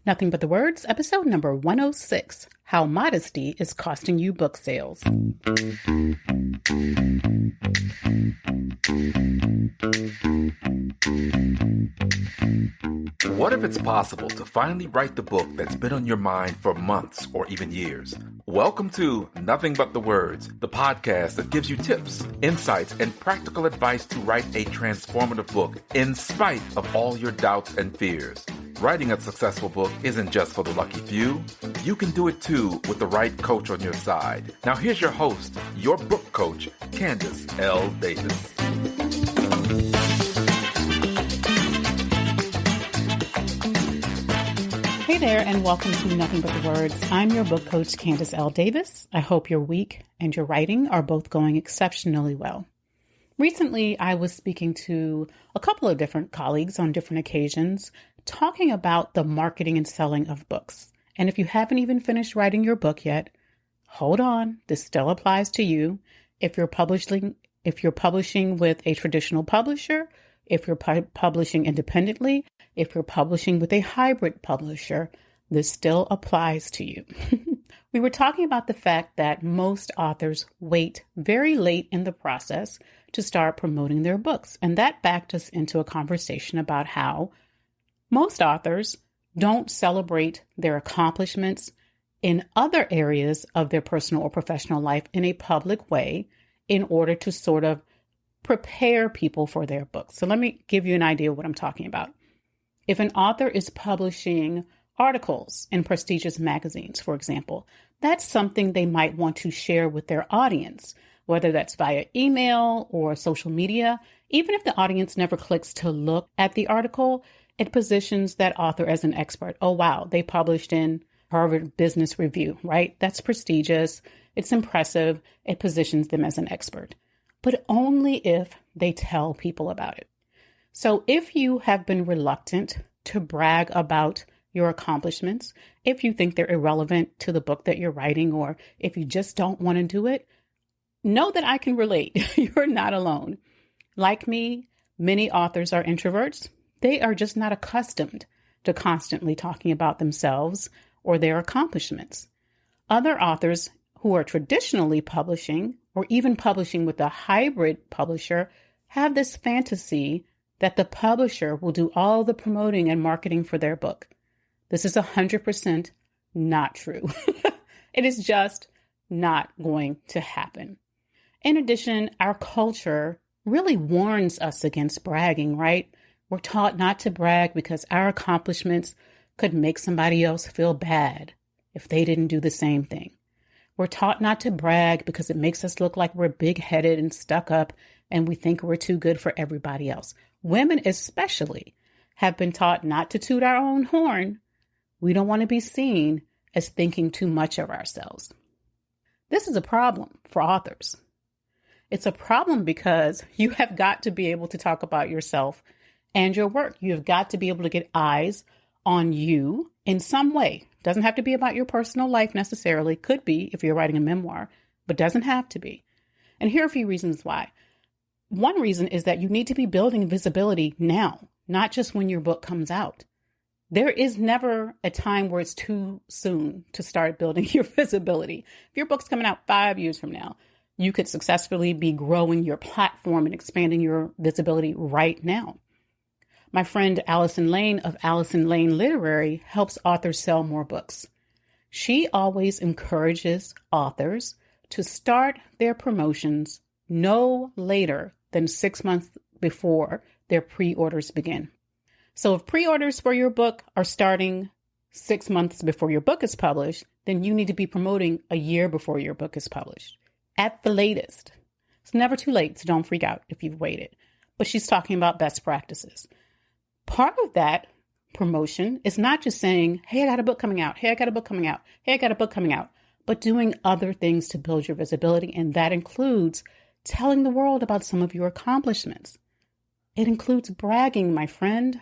Nothing But the Words, episode number 106, How Modesty is Costing You Book Sales. What if it's possible to finally write the book that's been on your mind for months or even years? Welcome to Nothing But the Words, the podcast that gives you tips, insights, and practical advice to write a transformative book in spite of all your doubts and fears. Writing a successful book isn't just for the lucky few. You can do it too with the right coach on your side. Now here's your host, your book coach, Candace L. Davis. Hey there, and welcome to Nothing But the Words. I'm your book coach, Candace L. Davis. I hope your week and your writing are both going exceptionally well. Recently, I was speaking to a couple of different colleagues on different occasions, talking about the marketing and selling of books. And if you haven't even finished writing your book yet, hold on, this still applies to you. If you're publishing with a traditional publisher, if you're publishing independently, if you're publishing with a hybrid publisher, this still applies to you. We were talking about the fact that most authors wait very late in the process to start promoting their books. And that backed us into a conversation about how most authors don't celebrate their accomplishments in other areas of their personal or professional life in a public way in order to sort of prepare people for their books. So let me give you an idea of what I'm talking about. If an author is publishing articles in prestigious magazines, for example, that's something they might want to share with their audience, whether that's via email or social media. Even if the audience never clicks to look at the article, it positions that author as an expert. Oh, wow, they published in Harvard Business Review, right? That's prestigious. It's impressive. It positions them as an expert, but only if they tell people about it. So if you have been reluctant to brag about your accomplishments, if you think they're irrelevant to the book that you're writing, or if you just don't want to do it, know that I can relate. You're not alone. Like me, many authors are introverts. They are just not accustomed to constantly talking about themselves or their accomplishments. Other authors who are traditionally publishing or even publishing with a hybrid publisher have this fantasy that the publisher will do all the promoting and marketing for their book. This is 100% not true. It is just not going to happen. In addition, our culture really warns us against bragging, right? We're taught not to brag because our accomplishments could make somebody else feel bad if they didn't do the same thing. We're taught not to brag because it makes us look like we're big-headed and stuck up and we think we're too good for everybody else. Women especially have been taught not to toot our own horn. We don't want to be seen as thinking too much of ourselves. This is a problem for authors. It's a problem because you have got to be able to talk about yourself and your work. You have got to be able to get eyes on you in some way. Doesn't have to be about your personal life necessarily. Could be if you're writing a memoir, but doesn't have to be. And here are a few reasons why. One reason is that you need to be building visibility now, not just when your book comes out. There is never a time where it's too soon to start building your visibility. If your book's coming out 5 years from now, you could successfully be growing your platform and expanding your visibility right now. My friend Allison Lane of Allison Lane Literary helps authors sell more books. She always encourages authors to start their promotions no later than 6 months before their pre-orders begin. So if pre-orders for your book are starting 6 months before your book is published, then you need to be promoting a year before your book is published, at the latest. It's never too late, so don't freak out if you've waited. But she's talking about best practices. Part of that promotion is not just saying, hey, I got a book coming out. Hey, I got a book coming out. Hey, I got a book coming out. But doing other things to build your visibility. And that includes telling the world about some of your accomplishments. It includes bragging, my friend.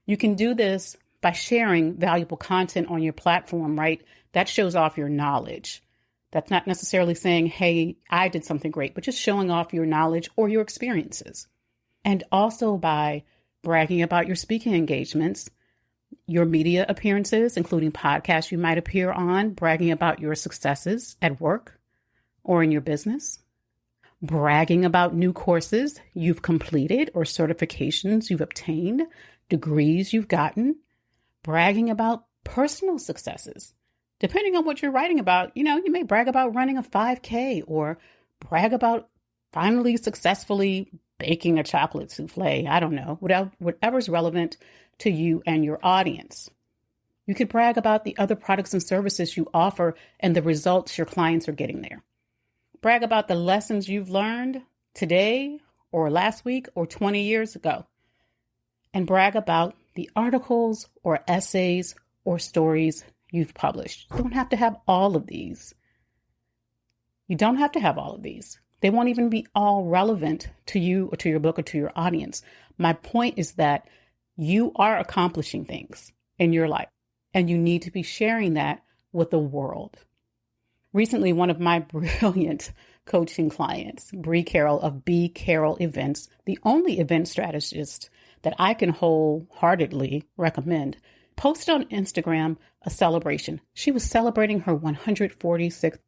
You can do this by sharing valuable content on your platform, right? That shows off your knowledge. That's not necessarily saying, hey, I did something great, but just showing off your knowledge or your experiences. And also by bragging about your speaking engagements, your media appearances, including podcasts you might appear on, bragging about your successes at work or in your business, bragging about new courses you've completed or certifications you've obtained, degrees you've gotten, bragging about personal successes. Depending on what you're writing about, you may brag about running a 5K or brag about finally successfully baking a chocolate souffle. I don't know, whatever's relevant to you and your audience. You could brag about the other products and services you offer and the results your clients are getting there. Brag about the lessons you've learned today or last week or 20 years ago. And brag about the articles or essays or stories you've published. You don't have to have all of these. You don't have to have all of these. They won't even be all relevant to you or to your book or to your audience. My point is that you are accomplishing things in your life, and you need to be sharing that with the world. Recently, one of my brilliant coaching clients, Bree Carroll of B Carroll Events, the only event strategist that I can wholeheartedly recommend, posted on Instagram a celebration. She was celebrating her 146th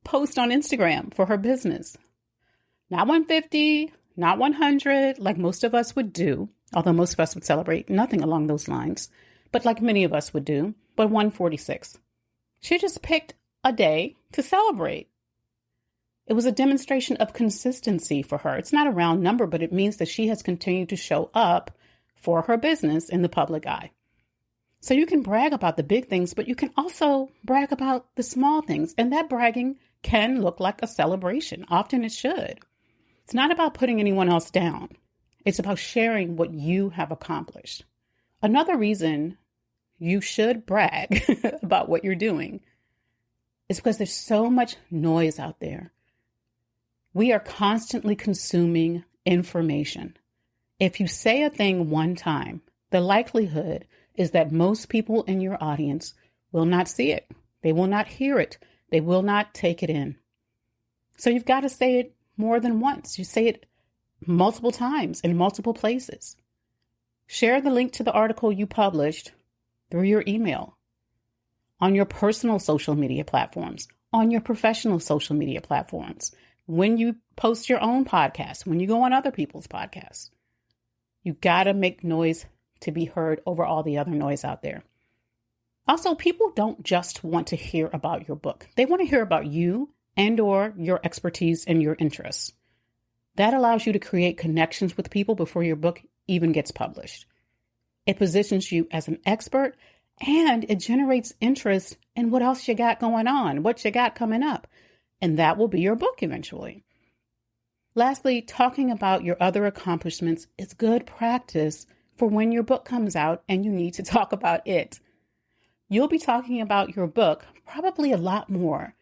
post on Instagram for her business. Not 150, not 100, like most of us would do, although most of us would celebrate nothing along those lines, but like many of us would do, but 146. She just picked a day to celebrate. It was a demonstration of consistency for her. It's not a round number, but it means that she has continued to show up for her business in the public eye. So you can brag about the big things, but you can also brag about the small things. And that bragging can look like a celebration. Often it should. It's not about putting anyone else down. It's about sharing what you have accomplished. Another reason you should brag about what you're doing is because there's so much noise out there. We are constantly consuming information. If you say a thing one time, the likelihood is that most people in your audience will not see it. They will not hear it. They will not take it in. So you've got to say it more than once. You say it multiple times in multiple places. Share the link to the article you published through your email, on your personal social media platforms, on your professional social media platforms, when you post your own podcast, when you go on other people's podcasts. You got to make noise to be heard over all the other noise out there. Also, people don't just want to hear about your book. They want to hear about you and or your expertise and your interests. That allows you to create connections with people before your book even gets published. It positions you as an expert, and it generates interest in what else you got going on, what you got coming up. And that will be your book eventually. Lastly, talking about your other accomplishments is good practice for when your book comes out and you need to talk about it. You'll be talking about your book probably a lot more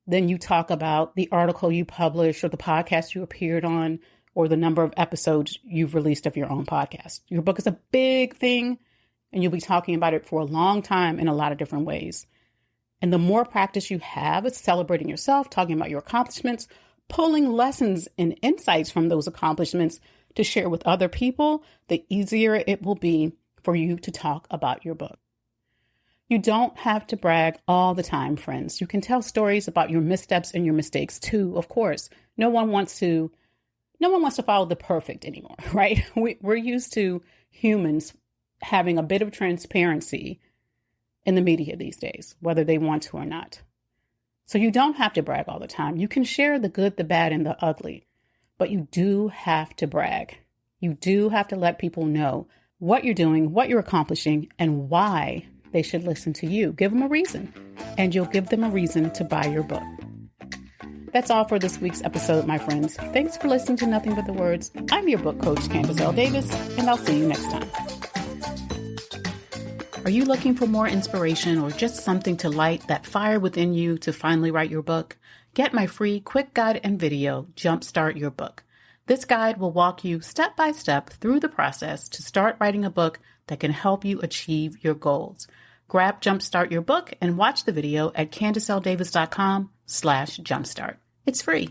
than you talk about the article you published or the podcast you appeared on or the number of episodes you've released of your own podcast. Your book is a big thing, and you'll be talking about it for a long time in a lot of different ways. And the more practice you have at celebrating yourself, talking about your accomplishments, pulling lessons and insights from those accomplishments to share with other people, the easier it will be for you to talk about your book. You don't have to brag all the time, friends. You can tell stories about your missteps and your mistakes too, of course. No one wants to follow the perfect anymore, right? We're used to humans having a bit of transparency in the media these days, whether they want to or not. So you don't have to brag all the time. You can share the good, the bad, and the ugly, but you do have to brag. You do have to let people know what you're doing, what you're accomplishing, and why they should listen to you. Give them a reason, and you'll give them a reason to buy your book. That's all for this week's episode, my friends. Thanks for listening to Nothing But the Words. I'm your book coach, Candace L. Davis, and I'll see you next time. Are you looking for more inspiration or just something to light that fire within you to finally write your book? Get my free quick guide and video, Jumpstart Your Book. This guide will walk you step by step through the process to start writing a book that can help you achieve your goals. Grab Jumpstart Your Book and watch the video at CandaceLDavis.com/jumpstart. It's free.